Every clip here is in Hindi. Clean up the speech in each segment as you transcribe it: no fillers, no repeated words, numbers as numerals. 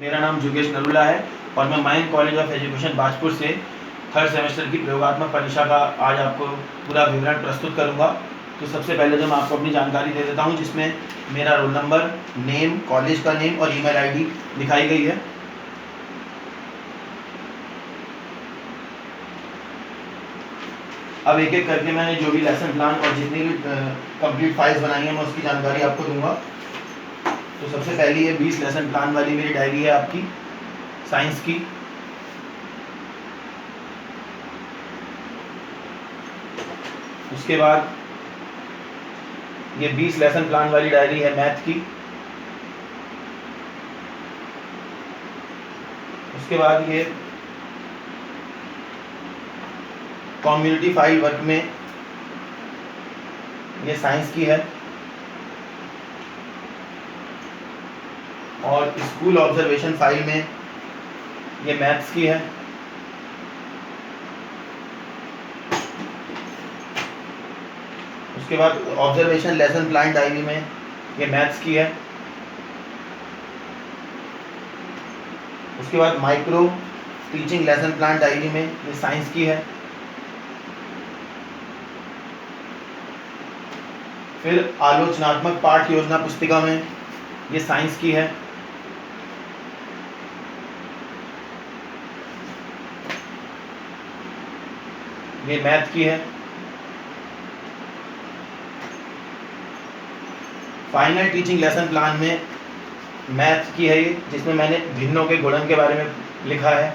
मेरा नाम जोगेश नरूला है और मैं mine college of education Bajpur से थर्ड सेमेस्टर की प्रयोगात्मक परीक्षा का आज आपको पूरा विवरण प्रस्तुत करूंगा। तो सबसे पहले तो मैं आपको अपनी जानकारी दे देता हूं, जिसमें मेरा रोल नंबर, नेम, कॉलेज का नेम और ईमेल आईडी दिखाई गई है। अब एक एक करके मैंने जो भी लेसन प्लान और जितनी भी कंप्लीट फाइल्स बनाई हैं मैं उसकी जानकारी आपको दूंगा। तो सबसे पहली ये 20 लेसन प्लान वाली मेरी डायरी है आपकी साइंस की। उसके बाद ये 20 लेसन प्लान वाली डायरी है मैथ की। उसके बाद ये कम्युनिटी फाइल वर्क में ये साइंस की है और स्कूल ऑब्जर्वेशन फाइल में ये मैथ्स की है। उसके बाद ऑब्जर्वेशन लेसन प्लान डायरी में ये मैथ्स की है। उसके बाद micro teaching lesson plan diary में ये साइंस की है। फिर आलोचनात्मक पाठ योजना पुस्तिका में ये साइंस की है। ये मैथ की है। फाइनल टीचिंग लेसन प्लान में मैथ की है ये, जिसमें मैंने भिन्नों के गुणन के बारे में लिखा है।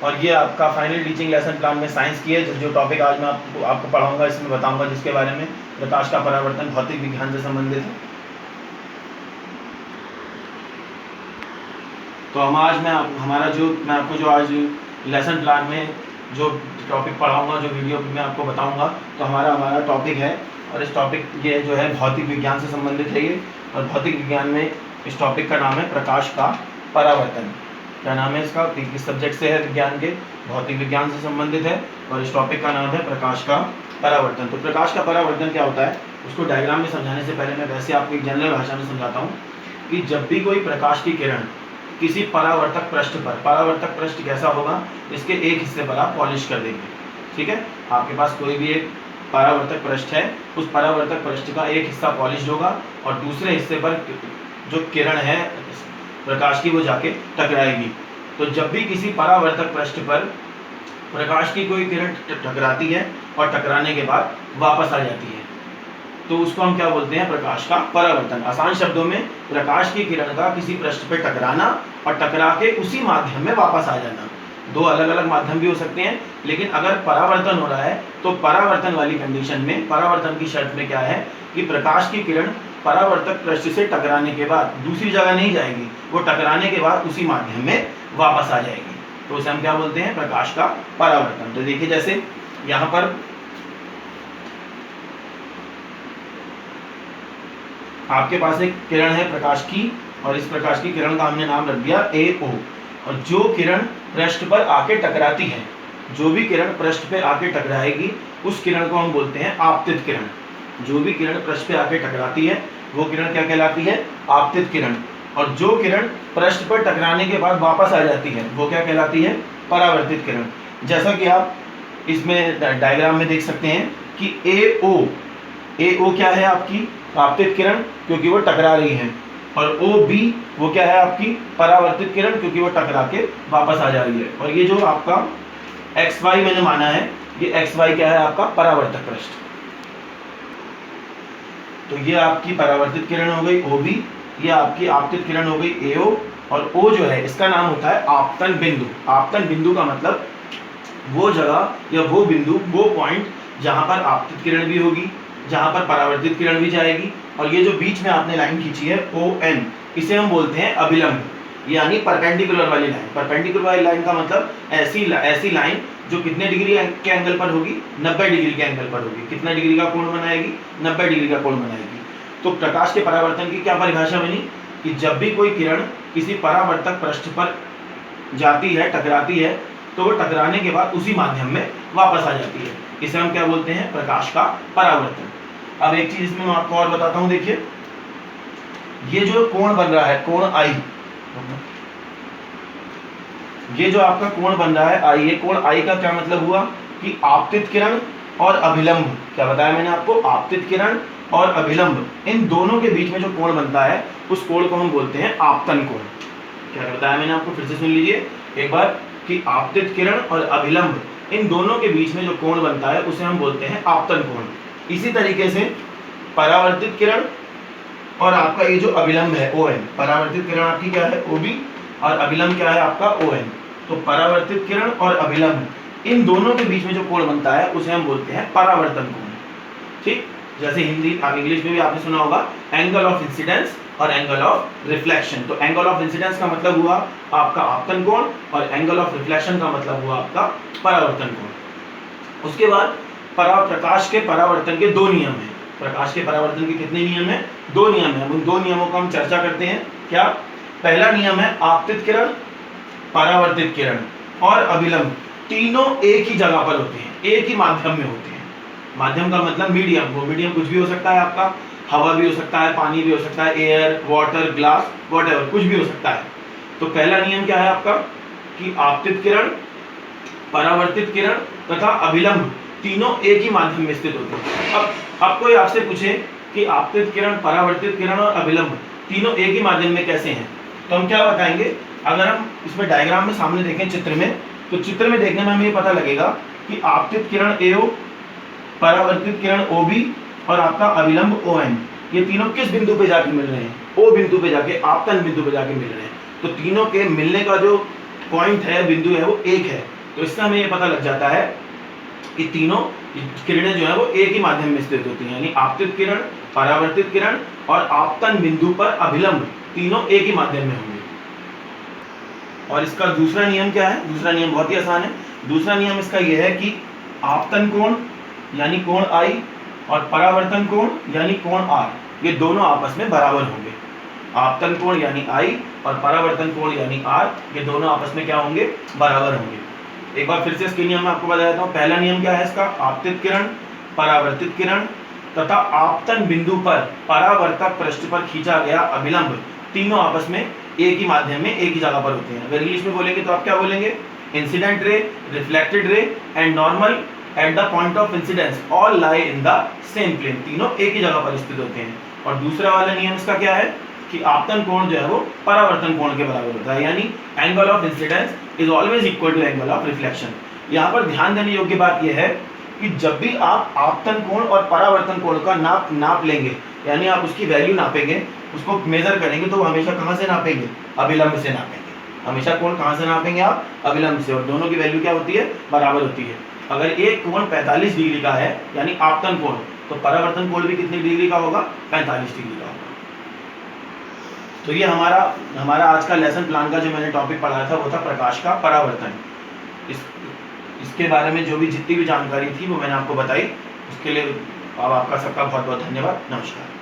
और ये आपका फाइनल टीचिंग लेसन प्लान में साइंस की है। जो टॉपिक आज मैं आपको पढ़ाऊंगा, इसमें बताऊंगा, जिसके बारे में प्रकाश का परावर्तन भौतिक विज्ञान से संबंधित है। तो हम आज मैं आपको जो आज लेसन प्लान में जो टॉपिक पढ़ाऊंगा, जो वीडियो में आपको बताऊंगा, तो हमारा टॉपिक है, और इस टॉपिक ये जो है भौतिक विज्ञान से संबंधित है ये। और भौतिक विज्ञान में इस टॉपिक का नाम है प्रकाश का परावर्तन। क्या नाम है इसका, किस सब्जेक्ट से है, विज्ञान के भौतिक विज्ञान से संबंधित है, और इस टॉपिक का नाम है प्रकाश का परावर्तन। तो प्रकाश का परावर्तन क्या होता है, उसको डायग्राम में समझाने से पहले मैं वैसे आपको एक जनरल भाषा में समझाता हूँ कि जब भी कोई प्रकाश की किरण किसी परावर्तक पृष्ठ पर, परावर्तक पृष्ठ कैसा होगा, इसके एक हिस्से पर आप पॉलिश कर देंगे। ठीक है, आपके पास कोई भी एक परावर्तक पृष्ठ है, उस परावर्तक पृष्ठ का एक हिस्सा पॉलिश होगा और दूसरे हिस्से पर जो किरण है प्रकाश की वो जाके टकराएगी। तो जब भी किसी परावर्तक पृष्ठ पर प्रकाश की कोई किरण टकराती है और टकराने के बाद वापस आ जाती है, तो उसको हम क्या बोलते हैं, प्रकाश का परावर्तन। आसान शब्दों में प्रकाश की किरण का किसी पृष्ठ पर टकराना और टकरा के उसी माध्यम में वापस आ जाना। दो अलग अलग माध्यम भी हो सकते हैं, लेकिन अगर परावर्तन हो रहा है तो परावर्तन वाली कंडीशन में, परावर्तन की शर्त में क्या है कि प्रकाश की किरण परावर्तक पृष्ठ से टकराने के बाद दूसरी जगह नहीं जाएगी, वो टकराने के बाद उसी माध्यम में वापस आ जाएगी। तो उसे हम क्या बोलते हैं, प्रकाश का परावर्तन। तो देखिए, जैसे यहाँ पर आपके पास एक किरण है प्रकाश की, और इस प्रकाश की किरण का हमने नाम रख दिया AO। और जो किरण पृष्ठ पर आके टकराती है, जो भी किरण पृष्ठ पे आके टकराएगी, उस किरण को हम बोलते हैं आपतित किरण। जो भी किरण पृष्ठ पे आके टकराती है वो किरण क्या कहलाती है, आपतित किरण। और जो किरण पृष्ठ पर टकराने के बाद वापस आ जाती है वो क्या कहलाती है, परावर्तित किरण। जैसा कि आप इसमें डायग्राम में देख सकते हैं कि AO क्या है, आपकी आपतित किरण, क्योंकि वो टकरा रही है, और OB वो क्या है, आपकी परावर्तित किरण, क्योंकि वो टकरा के वापस आ जा रही है। और ये जो आपका XY मैंने माना है, ये XY क्या है, आपका परावर्तक पृष्ठ। तो ये आपकी परावर्तित किरण हो गई OB, ये आपकी आपतित किरण हो गई AO, और O जो है इसका नाम होता है आपतन बिंदु। आपतन बिंदु का मतलब वो जगह या वो बिंदु, वो पॉइंट जहां पर आपतित किरण भी होगी, जहां पर परावर्तित किरण भी जाएगी। और ये जो बीच में आपने लाइन खींची है ON, इसे हम बोलते हैं अभिलंब, यानी परपेंडिकुलर वाली लाइन। परपेंडिकुलर वाली लाइन का मतलब ऐसी लाइन जो कितने डिग्री के एंगल पर होगी, 90 डिग्री के एंगल पर होगी। कितना डिग्री का कोण बनाएगी, 90 डिग्री का कोण बनाएगी। तो प्रकाश के परावर्तन की क्या परिभाषा बनी कि जब भी कोई किरण किसी परावर्तक पृष्ठ पर जाती है, टकराती है, तो वो टकराने के बाद उसी माध्यम में वापस आ जाती है। इसे हम क्या बोलते हैं, प्रकाश का परावर्तन। अब एक चीज इसमें मैं आपको और बताता हूं, देखिए ये जो कोण बन रहा है, कोण आई, ये जो आपका कोण बन रहा है आई, ये कोण आई का क्या मतलब हुआ कि आपतित किरण और अभिलंब, क्या बताया मैंने आपको, आपतित किरण और अभिलंब, इन दोनों के बीच में जो कोण बनता है उस कोण को हम बोलते हैं आपतन कोण। क्या बताया मैंने आपको, फिर से सुन लीजिए एक बार, कि आपतित किरण और अभिलंब, इन दोनों के बीच में जो कोण बनता है उसे हम बोलते हैं आपतन कोण। इसी तरीके से परावर्तित किरण और आपका ये जो अभिलंब है ON, परावर्तित किरण आपकी क्या है OB और अभिलंब क्या है आपका ON। तो परावर्तित किरण और अभिलंब, इन दोनों के बीच में जो कोण बनता है उसे हम बोलते हैं परावर्तन कोण। ठीक, जैसे हिंदी आप इंग्लिश में भी आपने सुना होगा एंगल ऑफ इंसिडेंस और एंगल ऑफ रिफ्लेक्शन। तो एंगल ऑफ इंसिडेंस का मतलब हुआ आपका आपतन कोण और एंगल ऑफ रिफ्लेक्शन का मतलब हुआ आपका परावर्तन कोण। उसके बाद प्रकाश के परावर्तन के दो नियम हैं। प्रकाश के परावर्तन के कितने नियम हैं? दो नियम हैं। उन दो नियमों का हम चर्चा करते हैं। क्या? पहला नियम है आपतित किरण, परावर्तित किरण और अभिलंब तीनों एक ही जगह पर होते हैं, एक ही माध्यम में होते हैं। माध्यम का मतलब मीडियम, वो मीडियम कुछ भी हो सकता है, आपका हवा भी हो सकता है, पानी भी हो सकता है, एयर, वाटर, ग्लास, व्हाटएवर, कुछ भी हो सकता है। तो पहला नियम क्या है आपका कि आपतित किरण, परावर्तित किरण तथा अभिलंब तीनों एक ही माध्यम में स्थित होते हैं। अब कोई आपसे पूछे कि आपतित किरण, परावर्तित किरण और अभिलंब तीनों एक ही माध्यम में कैसे हैं, तो हम क्या बताएंगे? अगर हम इसमें डायग्राम में सामने देखें चित्र में, तो चित्र में देखने में हमें ये पता लगेगा कि आपतित किरण AO, परावर्तित किरण OB और आपका अभिलंब ON, ये तीनों किस बिंदु पे जाके मिल रहे हैं? O बिंदु पे जाके, आपतन बिंदु पे जाके मिल रहे हैं। तो तीनों के मिलने का जो पॉइंट है, बिंदु है, वो एक है। तो इससे हमें ये पता लग जाता है कि तीनों किरणें जो है वो एक ही माध्यम में स्थित होती हैं, यानी आपतित किरण, परावर्तित किरण और आपतन बिंदु पर अभिलंब तीनों एक ही माध्यम में होंगे। और इसका दूसरा नियम क्या है? दूसरा नियम बहुत ही आसान है। दूसरा नियम इसका यह है कि आपतन कोण यानी कोण I और परावर्तन कोण यानी कोण R, ये दोनों आपस में बराबर होंगे। आपतन कोण यानी I और परावर्तन कोण यानी R, ये दोनों आपस में क्या होंगे? बराबर होंगे। एक बार फिर से इसके नियम मैं आपको बता देता हूँ। पहला नियम क्या है इसका? आपतित किरण, परावर्तित किरण तथा आपतन बिंदु पर परावर्तक पृष्ठ पर खींचा गया अभिलंब तीनों आपस में एक ही माध्यम में एक ही जगह पर होते हैं। अगर इंग्लिश में बोलेंगे तो आप क्या बोलेंगे? Incident ray, reflected ray and normal at the point of incidence all lie in the same plane, तीनों एक ही जगह पर स्थित होते हैं। और दूसरा वाला नियम इसका क्या है कि आपतन कोण जो है वो परावर्तन कोण के बराबर होता है, यानी angle of incidence is always equal to angle of reflection. यहाँ पर ध्यान देने योग्य बात यह है कि जब भी आप आपतन कोण और परावर्तन कोण का नाप लेंगे, यानी आप उसकी वैल्यू नापेंगे, उसको मेजर करेंगे, तो हमेशा कहाँ से नापेंगे? अभिलंब से नापेंगे। हमेशा कोण कहाँ से नापेंगे आप? अभिलंब से। और दोनों की वैल्यू क्या होती है? बराबर होती है। अगर एक कोण 45 डिग्री का है यानी आपतन कोण, तो परावर्तन कोण भी कितनी डिग्री का होगा? 45 डिग्री का होगा। तो ये हमारा आज का लेसन प्लान का जो मैंने टॉपिक पढ़ाया था वो था प्रकाश का परावर्तन। इसके बारे में जो भी जितनी भी जानकारी थी वो मैंने आपको बताई। उसके लिए अब आपका सबका बहुत बहुत धन्यवाद। नमस्कार।